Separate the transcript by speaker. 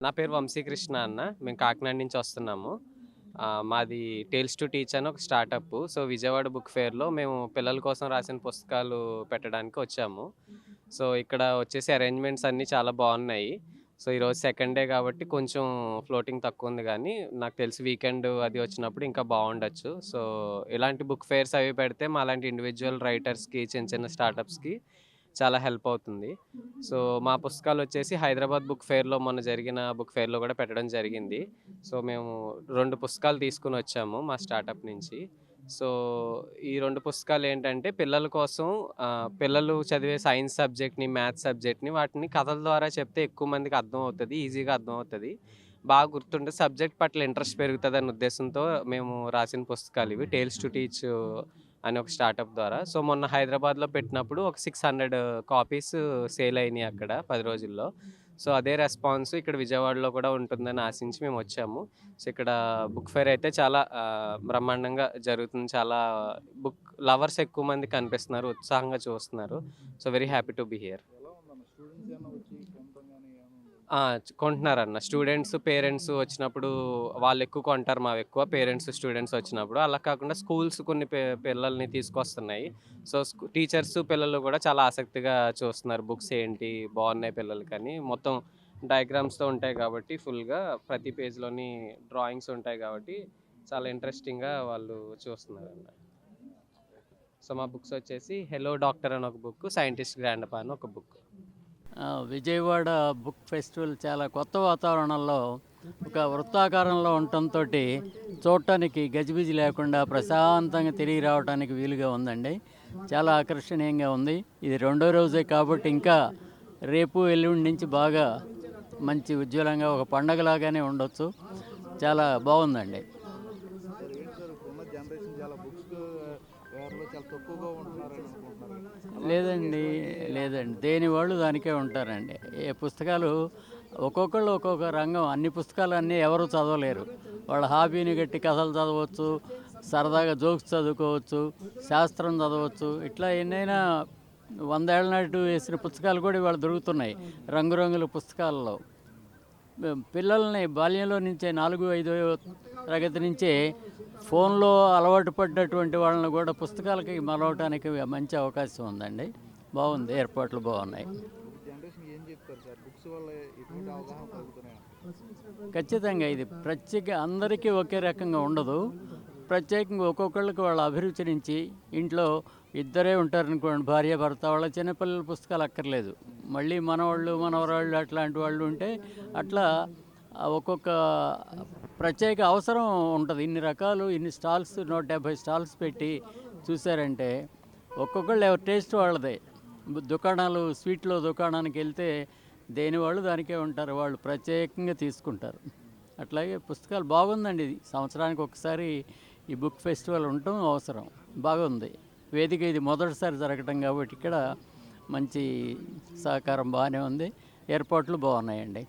Speaker 1: నా పేరు వంశీకృష్ణ అన్న. మేము కాకినాడ నుంచి వస్తున్నాము. మాది టేల్స్ టు టీచ్ అని ఒక స్టార్టప్. సో, విజయవాడ బుక్ ఫేర్‌లో మేము పిల్లల కోసం రాసిన పుస్తకాలు పెట్టడానికి వచ్చాము. సో, ఇక్కడ వచ్చేసి అరేంజ్‌మెంట్స్ అన్నీ చాలా బావున్నాయి. సో, ఈరోజు సెకండ్ డే కాబట్టి కొంచెం ఫ్లోటింగ్ తక్కువుంది గానీ, నాకు తెలిసి వీకెండ్ అది వచ్చినప్పుడు ఇంకా బావుండొచ్చు. సో, ఇలాంటి బుక్ ఫేర్స్ అవి పెడితే మాలాంటి ఇండివిడ్యువల్ రైటర్స్‌కి, చిన్న చిన్న స్టార్టప్స్‌కి చాలా హెల్ప్ అవుతుంది. సో, మా పుస్తకాలొచ్చేసి హైదరాబాద్ బుక్ ఫేర్‌లో మొన్న జరిగిన బుక్ ఫేర్‌లో గూడా పెట్టడం జరిగింది. సో, మేము 2 పుస్తకాలు తీసుకొనొచ్చాము మా స్టార్టప్ నుంచి. సో, ఈ 2 పుస్తకాలేంటంటే పిల్లల కోసం పిల్లలు చదివే సైన్స్ సబ్జెక్ట్‌ని, మ్యాథ్స్ సబ్జెక్ట్‌ని వాటిని కథల ద్వారా చెప్తే ఎక్కువ మందికి అర్థమవుతది. ఈజీగా అర్థమవుతది. బాగా గుర్తుంటే సబ్జెక్ట్ పట్ల ఇంట్రెస్ట్ పెరుగుతదన్న ఉద్దేశంతో మేము రాసిన పుస్తకాలివి. 'టేల్స్ టు టీచ్' అని ఒక స్టార్టప్ ద్వారా. సో, మొన్న హైదరాబాద్‌లో పెట్టినప్పుడు ఒక 600 కాపీస్ సేల్ అయినియి అక్కడ 10 రోజుల్లో. సో, అదే రెస్పాన్స్ ఇక్కడ విజయవాడలో కూడా ఉంటుందని ఆశించి మేమొచ్చాము. సో, ఇక్కడ బుక్ ఫేర్ అయితే చాలా బ్రహ్మాండంగా జరుగుతుంది. చాలా బుక్ లవర్స్ ఎక్కువ మంది కనిపిస్తున్నారు. ఉత్సాహంగా చూస్తున్నారు. So, very happy to be here.
Speaker 2: ఎలా ఉందన్న స్టూడెంట్స్ ఏమన్నా వచ్చి కొనడం గాని ఏమన్నా ఉందా?
Speaker 1: కొంటున్నారన్న. స్టూడెంట్స్, పేరెంట్స్ వచ్చినప్పుడు వాళ్ళెక్కువ కొంటారు మావెక్కువ. పేరెంట్స్, స్టూడెంట్స్ వచ్చినప్పుడు. అలా కాకుండా స్కూల్స్ కొన్ని పిల్లల్ని తీసుకొస్తున్నాయి. సో, టీచర్స్, పిల్లలు గూడా చాలా ఆసక్తిగా చూస్తున్నారు. బుక్స్ ఏంటి బావున్నాయి పిల్లలకని. మొత్తం డయాగ్రామ్స్‌తో ఉంటాయి గాబట్టి ఫుల్‌గా ప్రతి పేజ్‌లోని డ్రాయింగ్స్ ఉంటాయి గాబట్టి చాలా ఇంట్రెస్టింగ్‌గా వాళ్ళు చూస్తున్నారన్న. సో, మా బుక్స్ వచ్చేసి 'హెలో డాక్టర్' అని ఒక బుక్, 'సైంటిస్ట్ గ్రాండ్‌పా' అని ఒక బుక్.
Speaker 3: విజయవాడ బుక్ ఫెస్టివల్ చాలా కొత్త వాతావరణంలో ఒక వృత్తాకారంలో ఉండటంతో చూడటానికి గజిబిజి లేకుండా ప్రశాంతంగా తిరిగి రావడానికి వీలుగా ఉందండి. చాలా ఆకర్షణీయంగా ఉంది. ఇది రెండో రోజే కాబట్టి ఇంకా రేపు ఎల్లుండి నుంచి బాగా మంచి ఉజ్వలంగా ఒక పండగలాగానే ఉండొచ్చు. చాలా బాగుందండి.
Speaker 2: సార్ ఏంటి సార్ ఇప్పుడున్న జనరేషన్ చాలా బుక్స్ వేర్లో చాలా తక్కువగా ఉంటున్నారని అనుకుంటున్నారు.
Speaker 3: లేదండి, లేదండి. దేని వాళ్ళు దానికే ఉంటారండి. ఏ పుస్తకాలు ఒక్కొక్కళ్ళు ఒక్కొక్క రంగం, అన్ని పుస్తకాలు అన్నీ ఎవరు చదవలేరు. వాళ్ళ హాబీని గట్టి కథలు చదవచ్చు, సరదాగా జోక్స్ చదువుకోవచ్చు, శాస్త్రం చదవచ్చు. ఇట్లా ఎన్నైనా 100 ఏళ్ల నాటి వేసిన పుస్తకాలు కూడా ఇవాళ దొరుకుతున్నాయి రంగురంగుల పుస్తకాలలో. పిల్లల్ని బాల్యంలో నుంచే 4, 5 తరగతి నుంచే ఫోన్లో అలవాటు పడ్డటువంటి వాళ్ళని కూడా పుస్తకాలకి మలవటానికి మంచి అవకాశం ఉందండి. బాగుంది, ఏర్పాట్లు బాగున్నాయి.
Speaker 2: ఇప్పుడు జనరేషన్ ఏం చెప్తారు సార్ బుక్స్ వల్ల ఎటువంటి అవగాహన కలుగుతున్నాయి?
Speaker 3: ఖచ్చితంగా ఇది అందరికీ ఒకే రకంగా ఉండదు. ప్రత్యేకంగా ఒక్కొక్కళ్ళకి వాళ్ళ అభిరుచి నుంచి, ఇంట్లో ఇద్దరే ఉంటారనుకోండి, భార్య భర్త, వాళ్ళ చిన్నపిల్లల పుస్తకాలు అక్కర్లేదు. మళ్ళీ మనవాళ్ళు మనవరాళ్ళు అట్లాంటి వాళ్ళు ఉంటే అట్లా ఒక్కొక్క ప్రత్యేక అవసరం ఉంటుంది. ఇన్ని రకాలు, ఇన్ని స్టాల్స్, 150 స్టాల్స్ పెట్టి చూసారంటే ఒక్కొక్కళ్ళు ఎవరి టేస్ట్ వాళ్ళదే. దుకాణాలు, స్వీట్లో దుకాణానికి వెళ్తే దేని వాళ్ళు దానికే ఉంటారు. వాళ్ళు ప్రత్యేకంగా తీసుకుంటారు. అట్లాగే పుస్తకాలు బాగుందండి. ఇది సంవత్సరానికి ఒకసారి ఈ బుక్ ఫెస్టివల్ ఉండటం అవసరం. బాగుంది. వేదిక ఇది మొదటిసారి జరగటం కాబట్టి ఇక్కడ మంచి సహకారం బాగానే ఉంది. ఏర్పాట్లు బాగున్నాయండి.